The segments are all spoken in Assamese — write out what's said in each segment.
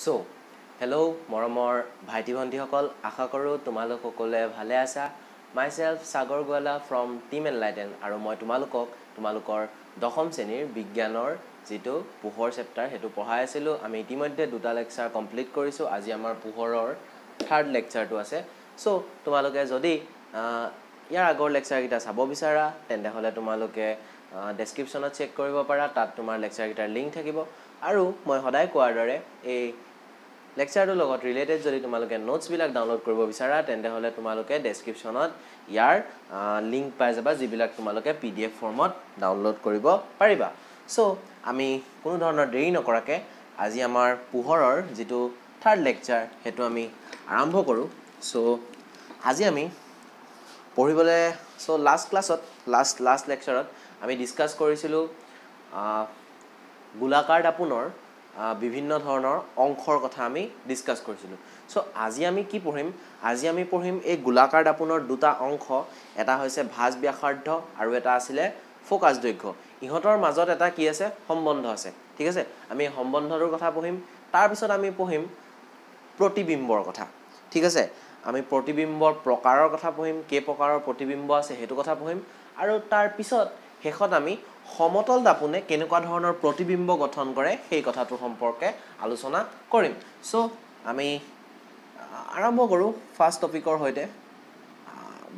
So, hello, মৰমৰ ভাইটি ভণ্টিসকল আশা কৰোঁ তোমালোক সকলোৱে ভালে আছা myself Sagar Gowala from Team Enlighten আৰু মই তোমালোকৰ দশম শ্ৰেণীৰ বিজ্ঞানৰ যেটো পোহৰ চেপ্টাৰ হেতু পঢ়াই আছিলো আমি ইতিমধ্যে দুটা লেকচাৰ কমপ্লিট কৰিছো আজি আমাৰ পোহৰৰ থাৰ্ড লেকচাৰটো আছে সো তোমালোকে যদি ইয়াৰ আগৰ লেকচাৰ কিটা চাব বিচাৰা তেন্তে হলে তোমালোকে ডেসক্ৰিপচনত চেক কৰিব পাৰা তাত তোমাৰ লেকচাৰ কিটাৰ লিংক থাকিব আৰু মই সদায় কোৱাৰ দৰে এই লেকচাৰটোৰ লগত ৰিলেটেড যদি তোমালোকে নোটছ বিলাক ডাউনলোড কৰিব বিচাৰা তেন্তে হলে তোমালোকে ডেসক্ৰিপচনত ইয়াৰ লিংক পাই যাবা যিবিলাক তোমালোকে পিডিএফ ফৰ্মত ডাউনলোড কৰিব পাৰিবা সো আমি কোনো ধৰণৰ দেৰি নকৰাকে আজি আমাৰ পোহৰৰ যেটো থাৰ্ড লেকচাৰ হেতু আমি আৰম্ভ কৰো সো আজি আমি পঢ়িবলে সো লাষ্ট ক্লাছত লাষ্ট লেকচাৰত আমি ডিসকাস কৰিছিলো গোলাকাৰ দাপোনৰ বিভিন্ন ধৰণৰ অংশৰ কথা আমি ডিসকাস কৰিছিলো সো আজি আমি কি পঢ়িম আজি আমি পঢ়িম এই গোলাকাৰ দাপোনৰ দুটা অংশ এটা হৈছে ভাঁজ ব্যাসাৰ্ধ আৰু এটা আছিল ফোকাস দৈৰ্ঘ্য ইহতৰ মাজত এটা কি আছে সম্বন্ধ আছে ঠিক আছে আমি সম্বন্ধৰ কথা পঢ়িম তাৰ পিছত আমি পঢ়িম প্ৰতিবিম্বৰ কথা ঠিক আছে আমি প্ৰতিবিম্বৰ প্ৰকাৰৰ কথা পঢ়িম কে প্ৰকাৰৰ প্ৰতিবিম্ব আছে হেতু কথা পঢ়িম আৰু তাৰ পিছত হেখত আমি সমতল দাপোনে কেনেকুৱা ধৰণৰ প্ৰতিবিম্ব গঠন কৰে সেই কথাটো সম্পৰ্কে আলোচনা কৰিম সো আমি আৰম্ভ কৰো ফাৰ্স্ট টপিকৰ হৈতে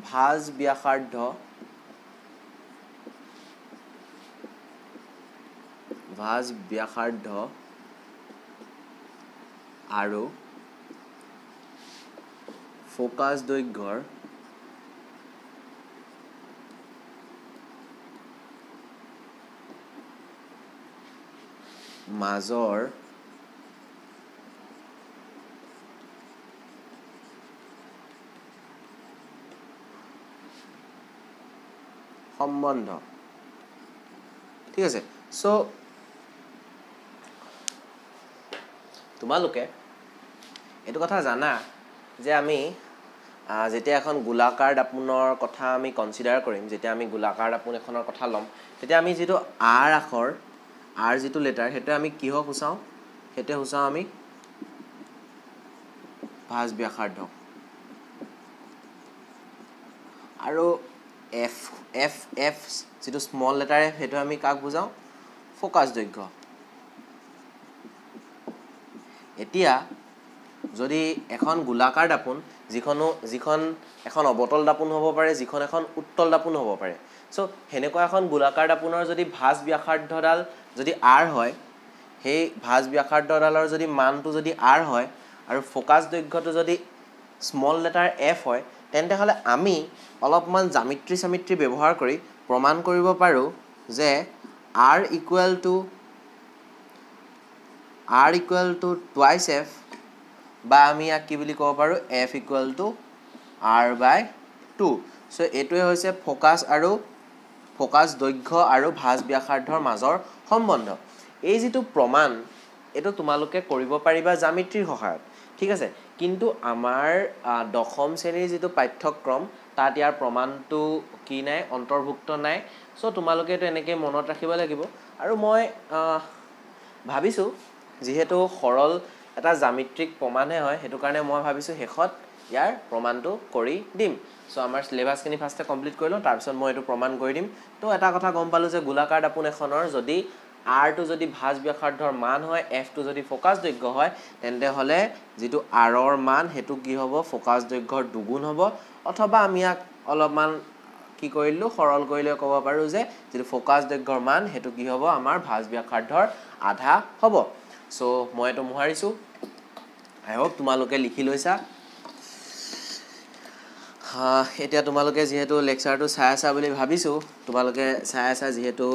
ভাঁজ ব্যাসাৰ্ধ আৰু ফোকাস দৈৰ্ঘ্যৰ মাজৰ সম্বন্ধ ঠিক আছে সো তোমালোকে এটো কথা জানা যে আমি যেতিয়া এখন গোলাকাৰ দাপোনৰ কথা আমি কনসিডাৰ কৰিম যেতিয়া আমি গোলাকাৰ দাপোন এখনৰ কথা লম তেতিয়া আমি যেটো আৰ আখৰ আৰ যেটো লেটাৰ হেতু আমি কি হক হুচাও হেতু হুচাও আমি ভাঁজ ব্যাসাৰ্ধ আৰু এফ যেটো স্মল লেটাৰ এফ হেতু আমি কাক বুজাও ফোকাস দৈৰ্ঘ্য এতিয়া যদি এখন গোলাকাৰ দাপোন যিখন এখন অবতল দাপোন হ'ব পাৰে যিখন এখন উত্তল দাপোন হ'ব পাৰে সো হেনেকুৱা এখন গোলাকাৰ দাপোনৰ যদি ভাঁজ ব্যাসাৰ্ধডাল যদি r হয় সেই ভাঁজ ব্যাসাৰ্ধডালৰ যদি মানটো যদি r হয় আৰু ফোকাস দৈৰ্ঘ্যটো যদি স্মল লেটাৰ f হয় তেন্তে হলে আমি অলপমান জ্যামিতি ব্যৱহাৰ কৰি প্ৰমাণ কৰিব পাৰো যে r equal to twice f বা আমি ইয়াক কি বুলি ক'ব পাৰো f equal to r/2 so এটোৱে হৈছে ফোকাস দৈৰ্ঘ্য আৰু ভাঁজ ব্যাসাৰ্ধৰ মাজৰ সম্বন্ধ এই যেটো প্ৰমাণ এটো তোমালোকে কৰিব পাৰিবা জ্যামিতিৰ সহায়ত ঠিক আছে কিন্তু আমাৰ দশম শ্ৰেণীৰ যেটো পাঠ্যক্ৰম তাত ইয়াৰ প্ৰমাণটো কি নাই অন্তৰ্ভুক্ত নাই সো তোমালোকে এটো এনেকৈ মনত ৰাখিব লাগিব আৰু মই ভাবিছো যেহেতু সৰল এটা জ্যামিতিক প্ৰমাণহে হয় হেতু কাৰণে মই ভাবিছো হেখত ইয়াৰ প্ৰমাণটো কৰি দিম সো আমাৰ সিলেবাস খিনি ফাৰ্স্টে কমপ্লিট কৰিলো তাৰ পিছত মই এটো প্ৰমাণ কৰি দিম তো এটা কথা গম পালো যে গোলাকাৰ দাপোন এখনৰ যদি r টো যদি ভাঁজ ব্যাসাৰ্ধৰ মান হয় f টো যদি ফোকাস দৈৰ্ঘ্য হয় তেন্তে হলে যেটো r ৰ মান হেতু কি হ'ব ফোকাস দৈৰ্ঘ্যৰ দুগুণ হ'ব অথবা আমি ইয়াক অলপমান কি কৰিলো সৰল কৰিলে ক'ব পাৰো যে যেটো ফোকাস দৈৰ্ঘ্যৰ মান হেতু কি হ'ব আমাৰ ভাঁজ ব্যাসাৰ্ধৰ আধা হ'ব সো মই এটো মুহাৰিছো আই হোপ তোমালোকে লিখি লৈছা এতিয়া তোমালোকে যেহেতু লেকচাৰটো চাই আছা বুলি ভাবিছো তোমালোকে চাই আছা যেহেতু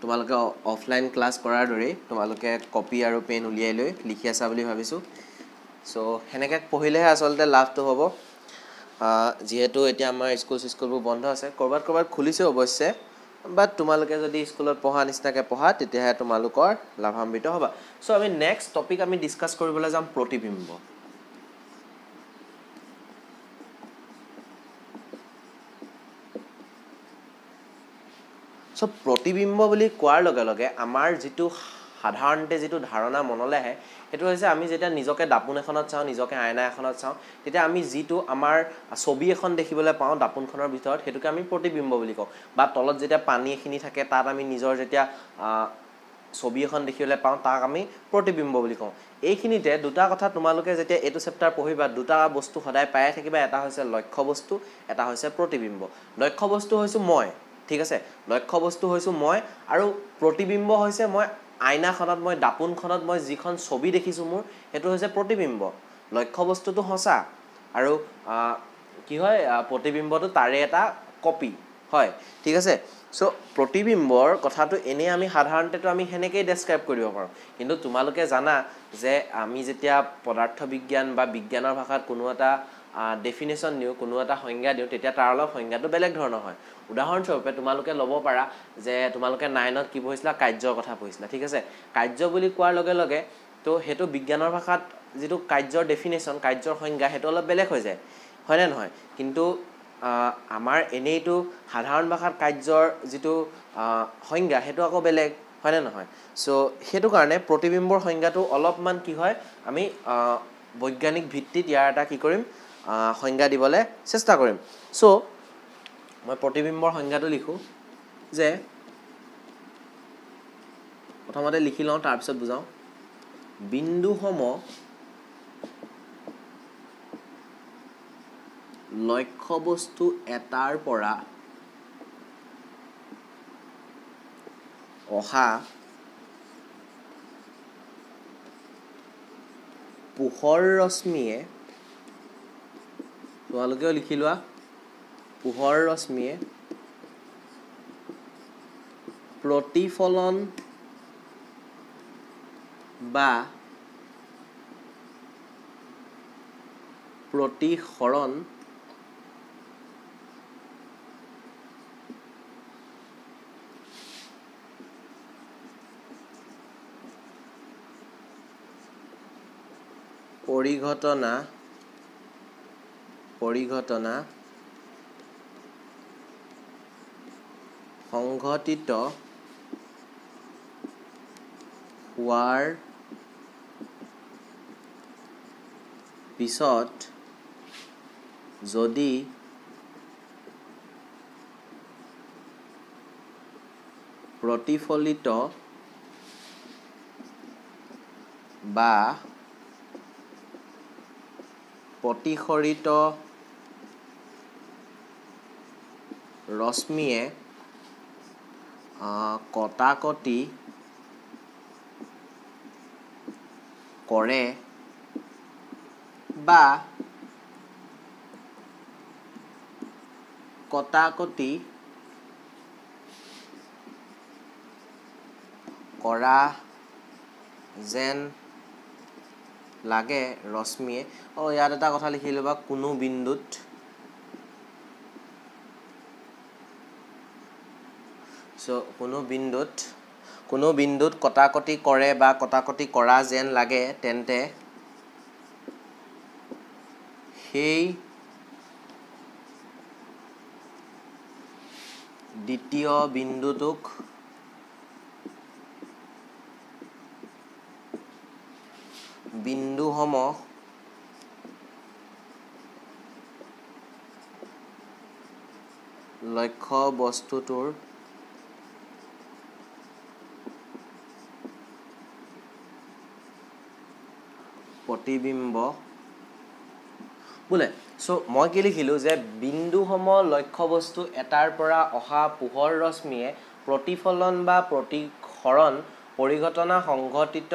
তোমালোকে অফলাইন ক্লাস কৰাৰ দৰে তোমালোকে কপি আৰু পেন উলিয়াই লৈ লিখি আছা বুলি ভাবিছো সো হেনেকে পঢ়িলে আসলতে লাভটো হ'ব যেহেতু এতিয়া আমাৰ স্কুলবোৰ বন্ধ আছে কৰবাত খুলিছে অৱশ্যে বাট তোমালোকে যদি স্কুলত পঢ়া নিচিনাকে পঢ়া তেতিয়াহে তোমালোকৰ লাভান্বিত হ'বা সো আমি নেক্সট টপিক আমি ডিসকাস কৰিবলৈ যাম প্ৰতিবিম্ব সো প্ৰতিবিম্ব বুলি কোৱাৰ লগে লগে আমাৰ যেটো সাধাৰণতে যেটো ধাৰণা মনলৈ আহে হেতু হৈছে আমি যেতিয়া নিজকে দাপোন এখনত চাওঁ নিজকে আইনা এখনত চাওঁ তেতিয়া আমি যেটো আমাৰ ছবি এখন দেখিবলৈ পাওঁ দাপোনখনৰ ভিতৰত হেতুকে আমি প্ৰতিবিম্ব বুলি কওঁ বা তলত যেতিয়া পানী এখিনি থাকে তাত আমি নিজৰ যেতিয়া ছবি এখন দেখিবলৈ পাওঁ তাক আমি প্ৰতিবিম্ব বুলি কওঁ এইখিনিতে দুটা কথা তোমালোকে যেতিয়া এটো চেপ্টাৰ পঢ়িবা দুটা বস্তু সদায় পাই থাকিবা এটা হৈছে লক্ষ্য বস্তু এটা হৈছে প্ৰতিবিম্ব লক্ষ্য বস্তু হৈছে মই ঠিক আছে লক্ষ্য বস্তু হৈছে মই আৰু প্ৰতিবিম্ব হৈছে মই আইনাখনত মই দাপোনখনত মই যিখন ছবি দেখিছো মোৰ হেতু হৈছে প্ৰতিবিম্ব লক্ষ্য বস্তুটো হসা আৰু কি হয় প্ৰতিবিম্বটো তাৰে এটা কপি হয় ঠিক আছে সো প্ৰতিবিম্বৰ কথাটো এনে আমি সাধাৰণতে আমি হেনেকৈ ডেসক্ৰাইব কৰিব পাৰো কিন্তু তোমালোকে জানা যে আমি যেতিয়া পদাৰ্থ বিজ্ঞান বা বিজ্ঞানৰ ভাষাত কোনো এটা ডেফিনেশন দিও কোনো এটা সংজ্ঞা দিও তেতিয়া তাৰ অলপ সংজ্ঞাটো বেলেগ ধৰণৰ হয় উদাহৰণস্বৰূপে তোমালোকে ল'ব পাৰা যে তোমালোকে 9ত কি পঢ়িছিলা কাৰ্যৰ কথা পঢ়িছিলা ঠিক আছে কাৰ্য বুলি কোৱাৰ লগে লগে তো হেতু বিজ্ঞানৰ ভাষাত যেটো কাৰ্যৰ ডেফিনেশন কাৰ্যৰ সংজ্ঞা হেতু অলপ বেলেগ হৈ যায় হয় না নহয় কিন্তু আমাৰ এনেইটো সাধাৰণ ভাষাত কাৰ্যৰ যেটো সংজ্ঞা হেতু আকৌ বেলেগ হয় না নহয় সো হেতু কাৰণে প্ৰতিবিম্বৰ সংজ্ঞাটো অলপমান কি হয় আমি বৈজ্ঞানিক ভিত্তিত ইয়াৰ এটা কি কৰিম সংজ্ঞা দিবলে চেষ্টা কৰিম সো মই প্ৰতিবিম্বৰ সংজ্ঞাটো লিখো যে প্ৰথমতে লিখি লওঁ তাৰ পিছত বুজাও বিন্দুসম লক্ষ্য বস্তু এটাৰ পৰা অহা পোহৰ ৰশ্মিয়ে তোমালোকেও লিখি লোৱা পোহৰ ৰশ্মিয়ে প্ৰতিফলন বা প্ৰতিসৰণ পৰিঘটনা সংঘটিত হোৱাৰ পিছত যদি প্ৰতিফলিত বা প্ৰতিসৰিত ৰশ্মিয়ে কটাকটি কৰে বা কটাকটি কৰা যেন লাগে ৰশ্মিয়ে ইয়াত এটা কথা লিখি লবা কোনো বিন্দুত সো কোনো বিন্দুত কটাকটি কৰে বা কটাকটি কৰা যেন লাগে তেন্তে সেই দ্বিতীয় বিন্দুটোক বিন্দুসম লক্ষ্য বস্তুটোৰ প্ৰতিবিম্ব বোলে সো মই কি লিখিলো যে বিন্দুসম লক্ষ্য বস্তু এটাৰ পৰা অহা পোহৰ ৰশ্মিয়ে প্ৰতিফলন বা প্ৰতিসৰণ পৰিঘটনা সংঘটিত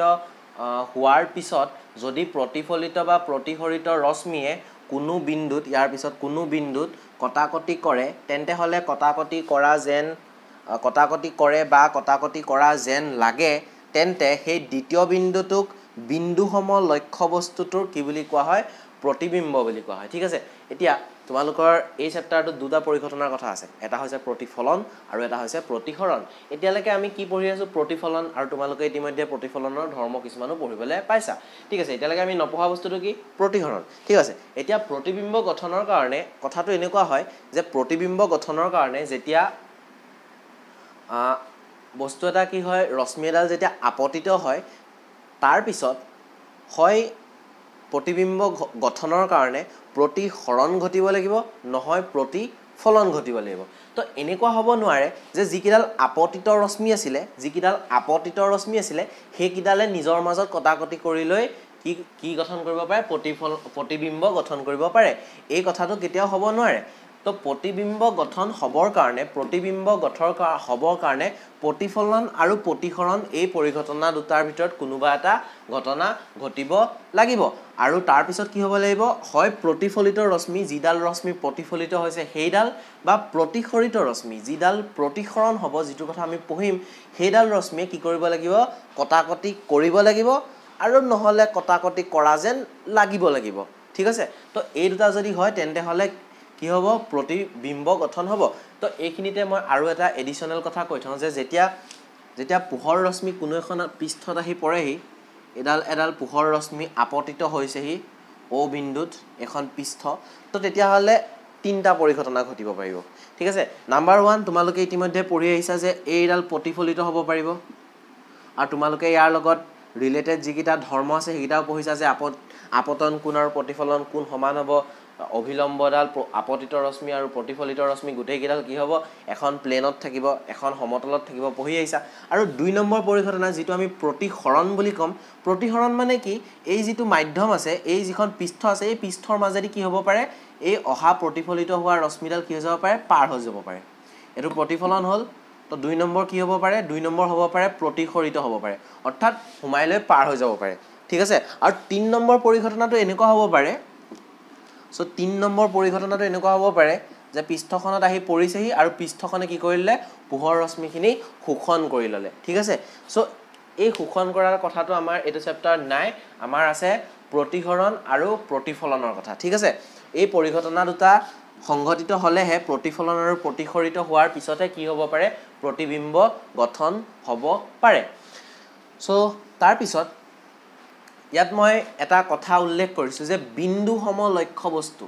হোৱাৰ পিছত যদি প্ৰতিফলিত বা প্ৰতিসৰিত ৰশ্মিয়ে কোনো বিন্দুত ইয়াৰ পিছত কোনো বিন্দুত কটাকটি কৰে তেন্তে হলে কটাকটি কৰে বা কটাকটি কৰা যেন লাগে তেন্তে সেই দ্বিতীয় বিন্দুটোক বিন্দুসম লক্ষ্য বস্তুটোৰ কি বুলি কোৱা হয় প্ৰতিবিম্ব বুলি কোৱা হয় ঠিক আছে এতিয়া তোমালোকৰ এই চেপ্টাৰটো দুটা পৰিঘটনাৰ কথা আছে এটা হৈছে প্ৰতিফলন আৰু এটা হৈছে প্ৰতিসৰণ এতিয়ালৈকে আমি কি পঢ়ি আছো প্ৰতিফলন আৰু তোমালোকে ইতিমধ্যে প্ৰতিফলনৰ ধৰ্ম কিছুমানো পঢ়িবলৈ পাইছা ঠিক আছে এতিয়ালৈকে আমি নপঢ়া বস্তুটো কি প্ৰতিসৰণ ঠিক আছে এতিয়া প্ৰতিবিম্ব গঠনৰ কাৰণে কথাটো এনেকুৱা হয় যে প্ৰতিবিম্ব গঠনৰ কাৰণে যেতিয়া বস্তু এটা কি হয় ৰশ্মি এডাল যেতিয়া আপতিত হয় তাৰ পিছত হয় প্ৰতিবিম্ব গঠনৰ কাৰণে প্ৰতিসৰণ ঘটিব লাগিব নহয় প্ৰতিফলন ঘটিব লাগিব তো এনেকুৱা হ'ব নোৱাৰে যে যিকিডাল আপতিত ৰশ্মি আছিলে সেইকিডালে নিজৰ মাজত কটাকটি কৰি লৈ কি গঠন কৰিব পাৰে প্ৰতিবিম্ব গঠন কৰিব পাৰে এই কথাটো কেতিয়াও হ'ব নোৱাৰে তো প্ৰতিবিম্ব গঠন হ'বৰ কাৰণে প্ৰতিফলন আৰু প্ৰতিসৰণ এই পৰিঘটনা দুটাৰ ভিতৰত কোনোবা এটা ঘটনা ঘটিব লাগিব আৰু তাৰ পিছত কি হ'ব লাগিব হয় প্ৰতিফলিত ৰশ্মি যিডাল ৰশ্মি প্ৰতিফলিত হৈছে সেইডাল বা প্ৰতিসৰিত ৰশ্মি যিডাল প্ৰতিসৰণ হ'ব যিটো কথা আমি পঢ়িম সেইডাল ৰশ্মিয়ে কি কৰিব লাগিব কটাকটি কৰিব লাগিব আৰু নহলে কটাকটি কৰা যেন লাগিব ঠিক আছে তো এই দুটা যদি হয় তেন্তে হলে কি হ'ব প্ৰতিবিম্ব গঠন হ'ব তো এইখিনিতে মই আৰু এটা এডিশনাল কথা কৈ থওঁ যে যেতিয়া পোহৰ ৰশ্মি কোনো এখন পৃষ্ঠত আহি পৰেহি এডাল পোহৰ ৰশ্মি আপতিত হৈছেহি ও বিন্দুত এখন পৃষ্ঠ তো তেতিয়া হলে তিনটা পৰিঘটনা ঘটিব পাৰিব ঠিক আছে নাম্বাৰ 1 তোমালোকে ইতিমধ্যে পঢ়ি আহিছা যে এইডাল প্ৰতিফলিত হ'ব পাৰিব আৰু তোমালোকে ইয়াৰ লগত ৰিলেটেড যিকিটা ধৰ্ম আছে সেইটাও পঢ়িছা যে আপতন কোণ আৰু প্ৰতিফলন কোণ সমান হ'ব অভিলম্বডাল আপতিত ৰশ্মি আৰু প্ৰতিফলিত ৰশ্মি গোটেই কিডাল কি হ'ব এখন প্লেনত থাকিব এখন সমতলত থাকিব পঢ়ি আহিছা আৰু 2 নম্বৰ পৰিঘটনা যিটো আমি প্ৰতিসৰণ বুলি কম প্ৰতিসৰণ মানে কি এই যিটো মাধ্যম আছে এই যিখন পৃষ্ঠ আছে এই পৃষ্ঠৰ মাজেদি কি হ'ব পাৰে এই অহা প্ৰতিফলিত হোৱা ৰশ্মিডাল কি হৈ যাব পাৰে পাৰ হৈ যাব পাৰে এটো প্ৰতিফলন হ'ল তো 2 নম্বৰ কি হ'ব পাৰে 2 নম্বৰ হ'ব পাৰে প্ৰতিসৰিত হ'ব পাৰে অৰ্থাৎ হুমাই লৈ পাৰ হৈ যাব পাৰে ঠিক আছে আৰু 3 নম্বৰ পৰিঘটনাটো এনেকুৱা হ'ব পাৰে সো 3 নম্বৰ পৰিঘটনাটো এনেকুৱা হ'ব পাৰে যে পৃষ্ঠখনত আহি পৰিছেহি আৰু পৃষ্ঠখনে কি কৰিলে পোহৰ ৰশ্মিখিনি শোষণ কৰি ললে ঠিক আছে সো এই শোষণ কৰাৰ কথাটো আমাৰ এটো চেপ্টাৰ নাই আমাৰ আছে প্ৰতিসৰণ আৰু প্ৰতিফলনৰ কথা ঠিক আছে এই পৰিঘটনা দুটা সংঘটিত হলেহে প্ৰতিফলন আৰু প্ৰতিসৰিত হোৱাৰ পিছতে কি হ'ব পাৰে প্ৰতিবিম্ব গঠন হ'ব পাৰে সো তাৰ পিছত ইয়াত মই এটা কথা উল্লেখ কৰিছো যে বিন্দু সম লক্ষ্য বস্তু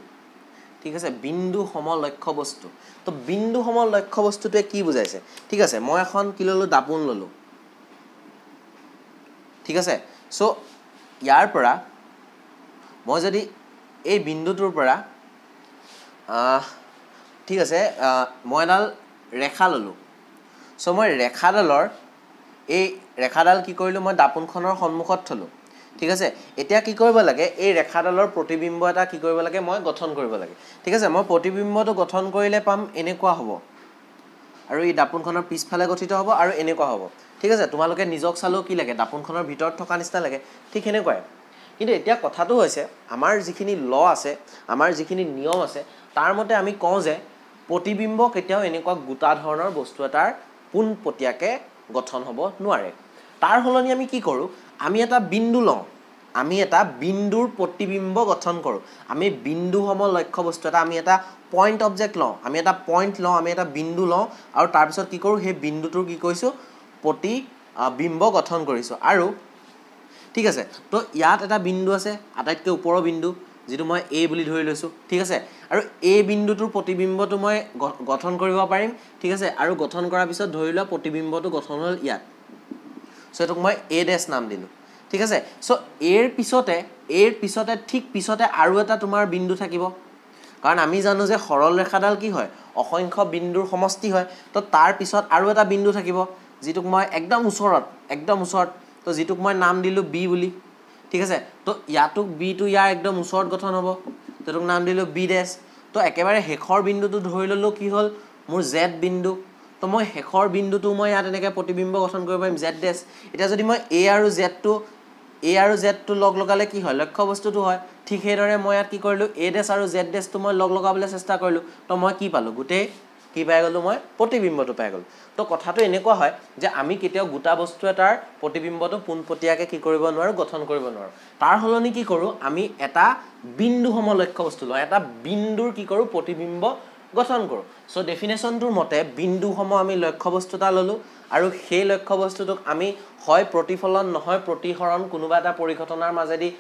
ঠিক আছে বিন্দু সম লক্ষ্য বস্তু তো বিন্দু সম লক্ষ্য বস্তুটোৱে কি বুজাইছে ঠিক আছে মই এখন কি ললো দাপোন ললো ঠিক আছে সো ইয়াৰ পৰা মই যদি এই বিন্দুটোৰ পৰা ঠিক আছে মই এডাল ৰেখা ললো সো মই ৰেখাডালৰ এই ৰেখাডাল কি কৰিলো মই দাপোনখনৰ সন্মুখত থলো ঠিক আছে এতিয়া কি কৰিব লাগে এই ৰেখাডালৰ প্ৰতিবিম্ব এটা কি কৰিব লাগে মই গঠন কৰিব লাগে ঠিক আছে মই প্ৰতিবিম্বটো গঠন কৰিলে পাম এনেকুৱা হ'ব আৰু এই দাপোনখনৰ পিছফালে গঠিত হ'ব আৰু এনেকুৱা হ'ব ঠিক আছে তোমালোকে নিজক চালো কি লাগে দাপোনখনৰ ভিতৰত থকা নিচিনা লাগে ঠিক এনেকুৱাই কিন্তু এতিয়া কথাটো হৈছে আমাৰ যিখিনি ল আছে আমাৰ যিখিনি নিয়ম আছে তাৰ মতে আমি কওঁ যে প্ৰতিবিম্ব কেতিয়াও এনেকুৱা গোটা ধৰণৰ বস্তু এটাৰ পোনপটীয়াকে গঠন হ'ব নোৱাৰে তাৰ হলনি আমি কি কৰো আমি এটা বিন্দু লওঁ আমি এটা বিন্দুৰ প্ৰতিবিম্ব গঠন কৰো আমি বিন্দু সম লক্ষ্য বস্তু এটা আমি এটা পয়েন্ট অবজেক্ট লওঁ আমি এটা পয়েন্ট লওঁ আমি এটা বিন্দু লওঁ আৰু তাৰ পিছত কি কৰো হে বিন্দুটোৰ কি কৈছো প্ৰতিবিম্ব গঠন কৰিছো আৰু ঠিক আছে তো ইয়াত এটা বিন্দু আছে আটাইতকৈ ওপৰৰ বিন্দু যেটো মই a বুলি ধৰি লৈছো ঠিক আছে আৰু a বিন্দুটোৰ প্ৰতিবিম্বটো মই গঠন কৰিব পাৰিম ঠিক আছে আৰু গঠন কৰাৰ পিছত ধৰি লোৱা প্ৰতিবিম্বটো গঠন হ'ল ইয়াত সো এটোক মই a ড্যাশ নাম দিলো ঠিক আছে সো এৰ পিছতে ঠিক পিছতে আৰু এটা তোমাৰ বিন্দু থাকিব কাৰণ আমি জানো যে সৰল ৰেখাডাল কি হয় অসংখ্য বিন্দুৰ সমষ্টি হয় তো তাৰ পিছত আৰু এটা বিন্দু থাকিব যেটোক মই একদম ওচৰত তো যেটোক মই নাম দিলো b বুলি ঠিক আছে তো ইয়াটোক b টু ইয়াৰ একদম ওচৰত গঠন হ'ব তোক নাম দিলো b ড্যাশ তো একেবাৰে হেখৰ বিন্দুটো ধৰি ললো কি হ'ল মোৰ z বিন্দু তো মই হেখৰ বিন্দুটো মই ইয়াত এনেকৈ প্ৰতিবিম্ব গঠন কৰিব পাৰিম z ড্যাশ এটা যদি মই a আৰু z টো লগ লগালে কি হয় লক্ষ্য বস্তুটো হয় ঠিক হেদৰে মই ইয়াত কি কৰিলো a ড্যাশ আৰু z ড্যাশ টো মই লগ লগাবলৈ চেষ্টা কৰিলো তো মই কি পালো গুটেই কি পাই গলো মই প্ৰতিবিম্বটো পাই গলো তো কথাটো এনেকুৱা হয় যে আমি কেতিয়াও গোটা বস্তু এটাৰ প্ৰতিবিম্বটো পোনপটীয়াকে কি কৰিব নোৱাৰো গঠন কৰিব নোৱাৰো তাৰ হলনি কি কৰো আমি এটা বিন্দু সম লক্ষ্য বস্তু লওঁ এটা বিন্দুৰ কি কৰো প্ৰতিবিম্ব গঠন কৰো সো ডেফিনেশনটোৰ মতে বিন্দু সম আমি লক্ষ্য বস্তু এটা ললো আৰু সেই লক্ষ্যবস্তুটোক আমি হয় প্ৰতিফলন নহয় প্ৰতিসৰণ কোনোবা এটা পৰিঘটনাৰ মাজেদি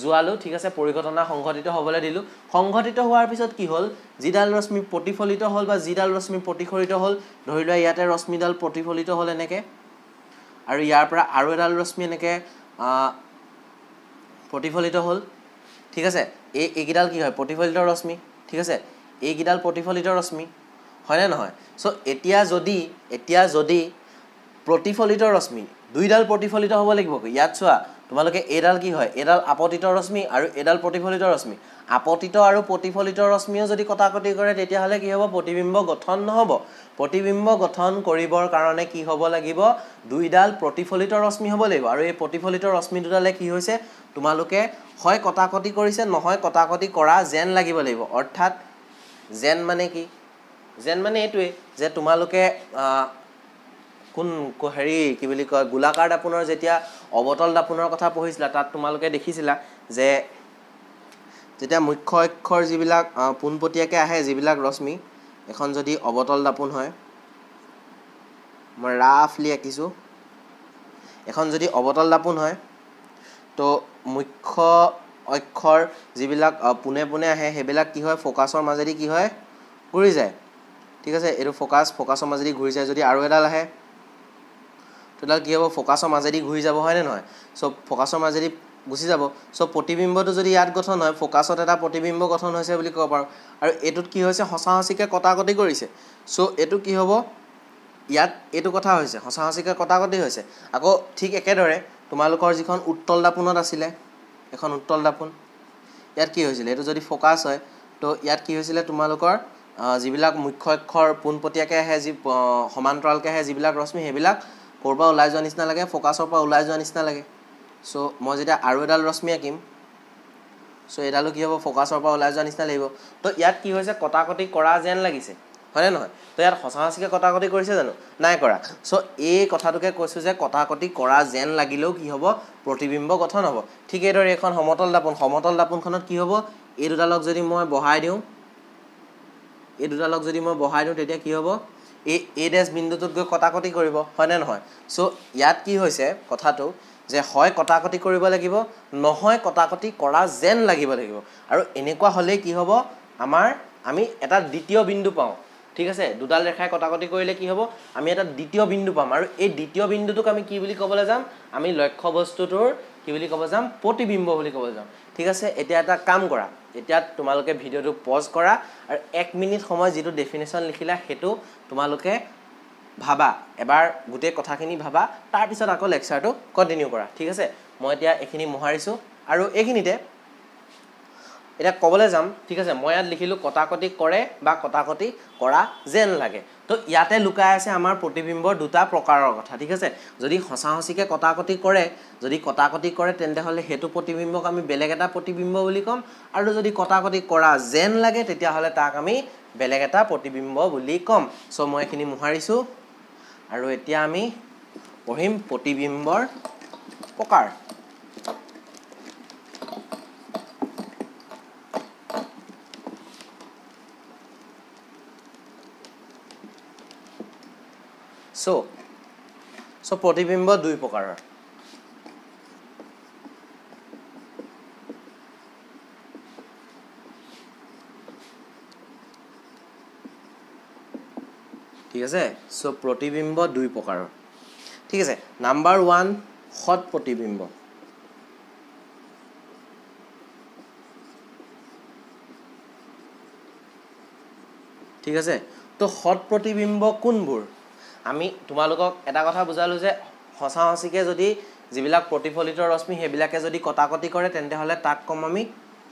জোৱালো ঠিক আছে পৰিঘটনা সংঘটিত হ'বলৈ দিলো সংঘটিত হোৱাৰ পিছত কি হ'ল যিডাল ৰশ্মি প্ৰতিফলিত হ'ল বা যিডাল ৰশ্মি প্ৰতিসৰিত হ'ল ধৰি লোৱা ইয়াতে ৰশ্মিডাল প্ৰতিফলিত হ'ল এনেকে আৰু ইয়াৰ পৰা আৰু এডাল ৰশ্মি এনেকে প্ৰতিফলিত হ'ল ঠিক আছে এইকেইডাল কি হয় প্ৰতিফলিত ৰশ্মি ঠিক আছে এইকেইডাল প্ৰতিফলিত ৰশ্মি হয়নে নহয় সো এতিয়া যদি প্ৰতিফলিত ৰশ্মি দুইডাল প্ৰতিফলিত হ'ব লাগিব ইয়াত চোৱা তোমালোকে এডাল কি হয় এডাল আপতিত ৰশ্মি আৰু এডাল প্ৰতিফলিত ৰশ্মি আপতিত আৰু প্ৰতিফলিত ৰশ্মিও যদি কটাকটি কৰে তেতিয়া হলে কি হ'ব প্ৰতিবিম্ব গঠন নহব প্ৰতিবিম্ব গঠন কৰিবৰ কাৰণে কি হ'ব লাগিব দুইডাল প্ৰতিফলিত ৰশ্মি হ'ব লাগিব আৰু এই প্ৰতিফলিত ৰশ্মি দুডালে কি হৈছে তোমালোকে হয় কটাকটি কৰিছে নহয় কটাকটি কৰা যেন লাগিব লাগিব অৰ্থাৎ যেন মানে কি যেন মানে এটোৱে যে তোমালোকে কোন হেৰি কি বুলি কয় গোলাকাৰ দাপোনৰ যেতিয়া অবতল দাপোনৰ কথা পঢ়িছিলা তাত তোমালোকে দেখিছিলা যে যেতিয়া মুখ্য অক্ষৰ যিবিলাক পোনপটীয়াকৈ আহে যিবিলাক ৰশ্মি এখন যদি অবতল দাপোন হয় মই ৰাফলি আঁকিছোঁ এখন যদি অবতল দাপোন হয় তো মুখ্য অক্ষৰ যিবিলাক পোনে পোনে আহে সেইবিলাক কি হয় ফোকাছৰ মাজেদি কি হয় ঘূৰি যায় ঠিক আছে এইটো ফোকাছৰ মাজেদি ঘূৰি যায় যদি আৰু এডাল আহে তোডাল কি হ'ব ফোকাছৰ মাজেদি ঘূৰি যাব হয়নে নহয় সব ফোকাছৰ মাজেদি গুচি যাব সব প্ৰতিবিম্বটো যদি ইয়াত গঠন হয় ফোকাছত এটা প্ৰতিবিম্ব গঠন হৈছে বুলি ক'ব পাৰো আৰু এটোত কি হৈছে হসাহসিকে কটাকটি কৰিছে সো এটো কি হ'ব ইয়াত এটো কথা হৈছে হসাহসিকে কটাকটি হৈছে আকৌ ঠিক একেদৰে তোমালোকৰ যিখন উত্তল দাপোনত আছিল এখন উত্তল দাপোন ইয়াত কি হৈছিল এটো যদি ফোকাছ হয় তো ইয়াত কি হৈছিল তোমালোকৰ যিবিলাক মুখ্য অক্ষৰ পোনপটীয়াকৈ আহে যি সমান্তৰালকৈ আহে যিবিলাক ৰশ্মি সেইবিলাক কৰবা ওলাই যোৱা নিচিনা লাগে ফোকাছৰ পৰা ওলাই যোৱা নিচিনা লাগে সো মই যেতিয়া আৰু এডাল ৰশ্মি আঁকিম সো এডালো কি হ'ব ফোকাছৰ পৰা ওলাই যোৱা নিচিনা লাগিব তো ইয়াত কি হৈছে কটাকটি কৰা যেন লাগিছে হয়নে নহয় তো ইয়াত হসাহসিকে কটাকটি কৰিছে জানো নাই কৰা সো এই কথাটোকে কৈছো যে কটাকটি কৰা যেন লাগিলেও কি হ'ব প্ৰতিবিম্ব গঠন হ'ব ঠিক এইদৰে এখন সমতল দাপোনখনত কি হ'ব এই দুডালক যদি মই বহাই দিওঁ তেতিয়া কি হ'ব এই ডেশ বিন্দুটোত গৈ কটাকটি কৰিব হয়নে নহয় সো ইয়াত কি হৈছে কথাটো যে হয় কটাকটি কৰিব লাগিব নহয় কটাকটি কৰা যেন লাগিব আৰু এনেকুৱা হলে কি হ'ব আমি এটা দ্বিতীয় বিন্দু পাওঁ ঠিক আছে দুডাল ৰেখাই কটাকটি কৰিলে কি হ'ব আমি এটা দ্বিতীয় বিন্দু পাম আৰু এই দ্বিতীয় বিন্দুটোক আমি কি বুলি ক'বলৈ যাম আমি লক্ষ্য বস্তুটোৰ কি বুলি ক'ব যাম প্ৰতিবিম্ব বুলি ক'ব যাম ঠিক আছে এতিয়া এটা কাম কৰা এতিয়া তোমালোকে ভিডিওটো পজ কৰা আৰু 1 মিনিট সময় যেটো ডেফিনেশন লিখিলা হেতু তোমালোকে ভাবা এবাৰ গুটে কথাখিনি ভাবা তাৰ পিছত আকৌ লেকচাৰটো কন্টিনিউ কৰা ঠিক আছে মই এতিয়া এখিনি মোহাৰিছো আৰু এখিনিতে এটা কবলে যাম ঠিক আছে মই ইয়াত লিখিলো কটাকটি কৰে বা কটাকটি কৰা যেন লাগে তো ইয়াতে লুকাই আছে আমাৰ প্ৰতিবিম্বৰ দুটা প্ৰকাৰৰ কথা ঠিক আছে যদি হসাহসিকে কটাকটি কৰে তেন্তে হলে হেতু প্ৰতিবিম্বক আমি বেলেগ এটা প্ৰতিবিম্ব বুলি কম আৰু যদি কটাকটি কৰা যেন লাগে তেতিয়া হলে তাক আমি বেলেগ এটা প্ৰতিবিম্ব বুলি কম সো মই এখিনি মোহাৰিছো আৰু এতিয়া আমি পঢ়িম প্ৰতিবিম্বৰ প্ৰকাৰ সো প্ৰতিবিম্ব দুই প্ৰকাৰৰ ঠিক আছে সো প্ৰতিবিম্ব দুই প্ৰকাৰৰ ঠিক আছে নাম্বাৰ 1 সৎ প্ৰতিবিম্ব ঠিক আছে তো সৎ প্ৰতিবিম্ব কোনবোৰ আমি তোমালোকক এটা কথা বুজালো যে হসাহসিকে যদি যিবিলাক প্ৰতিফলিত ৰশ্মি হেবিলাকে যদি কটাকটি কৰে তেন্তে হলে তাক কম আমি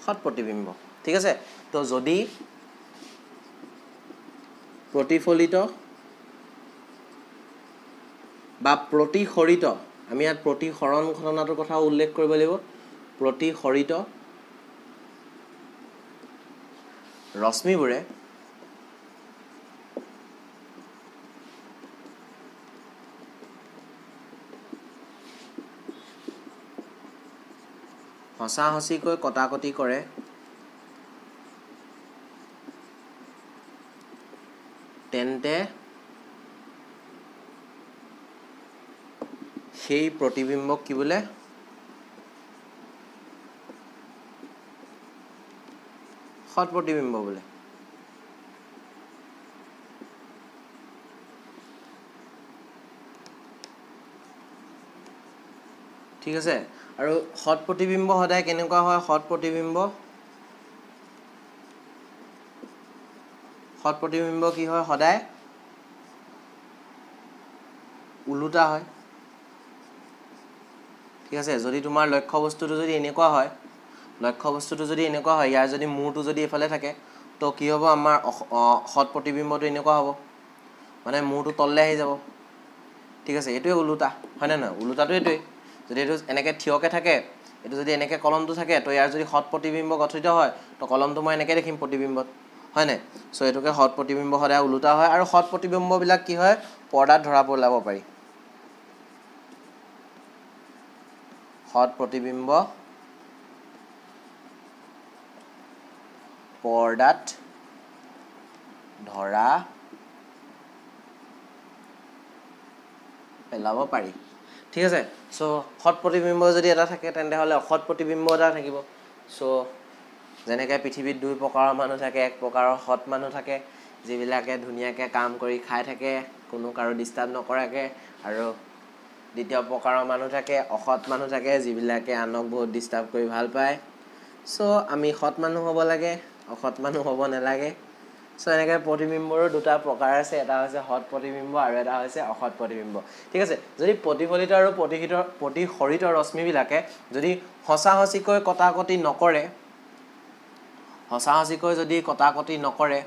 সৎ প্ৰতিবিম্ব ঠিক আছে তো যদি প্ৰতিফলিত বা প্ৰতিসৰিত আমি ইয়াত প্ৰতিসৰণ ঘটনাটোৰ কথা উল্লেখ কৰিব লাগিব প্ৰতিসৰিত ৰশ্মিবোৰে হসাহসিকৈ কটাকটি কৰে তেন্তে সেই প্ৰতিবিম্বক কি বোলে সৎ প্ৰতিবিম্ব বোলে ঠিক আছে আৰু সৎ প্ৰতিবিম্ব সদায় কেনেকুৱা হয় সৎ প্ৰতিবিম্ব কি হয় সদায় উলুটা হয় ঠিক আছে যদি তোমাৰ লক্ষ্য বস্তুটো যদি এনেকুৱা হয় ইয়াৰ যদি মূৰটো যদি এফালে থাকে তো কি হ'ব আমাৰ সৎ প্ৰতিবিম্বটো এনেকুৱা হ'ব মানে মূৰটো তললে আহি যাব ঠিক আছে এটোৱে উলুটা হয় না না উলুটাটো এটোৱে যদি এটো এনেকে থিয়কে থাকে এটো যদি এনেকে কলমটো থাকে তো ইয়াৰ যদি সৎ প্ৰতিবিম্ব গঠিত হয় তো কলমটো মই এনেকে দেখিম প্ৰতিবিম্বত হয় না সো এটোকে সৎ প্ৰতিবিম্ব সদায় উলুটা হয় আৰু সৎ প্ৰতিবিম্ব বিলাক কি হয় পৰ্দাত ধৰা পেলাব পাৰি সৎ প্ৰতিবিম্ব পৰ্দাত ধৰা পেলাব পাৰি ঠিক আছে সো সৎ প্ৰতিবিম্ব যদি এটা থাকে তেন্তে হলে অসৎ প্ৰতিবিম্ব এটা থাকিব সো যেনেকৈ পৃথিৱীত দুই প্ৰকাৰৰ মানুহ থাকে এক প্ৰকাৰৰ সৎ মানুহ থাকে যিবিলাকে ধুনীয়াকৈ কাম কৰি খাই থাকে কোনো কাৰো ডিস্টাৰ্ব নকৰাকে আৰু দ্বিতীয় প্ৰকাৰৰ মানুহ থাকে অসৎ মানুহ থাকে যিবিলাকে আনক বহুত ডিস্টাৰ্ব কৰি ভাল পায় সো আমি সৎ মানুহ হ'ব লাগে অসৎ মানুহ হ'ব নালাগে সো এনেকৈ প্ৰতিবিম্বৰো দুটা প্ৰকাৰ আছে এটা হৈছে সৎ প্ৰতিবিম্ব আৰু এটা হৈছে অসৎ প্ৰতিবিম্ব ঠিক আছে যদি প্ৰতিফলিত আৰু প্ৰতিসৰিত ৰশ্মিবিলাকে যদি হসাহসিকৈ কটাকটি নকৰে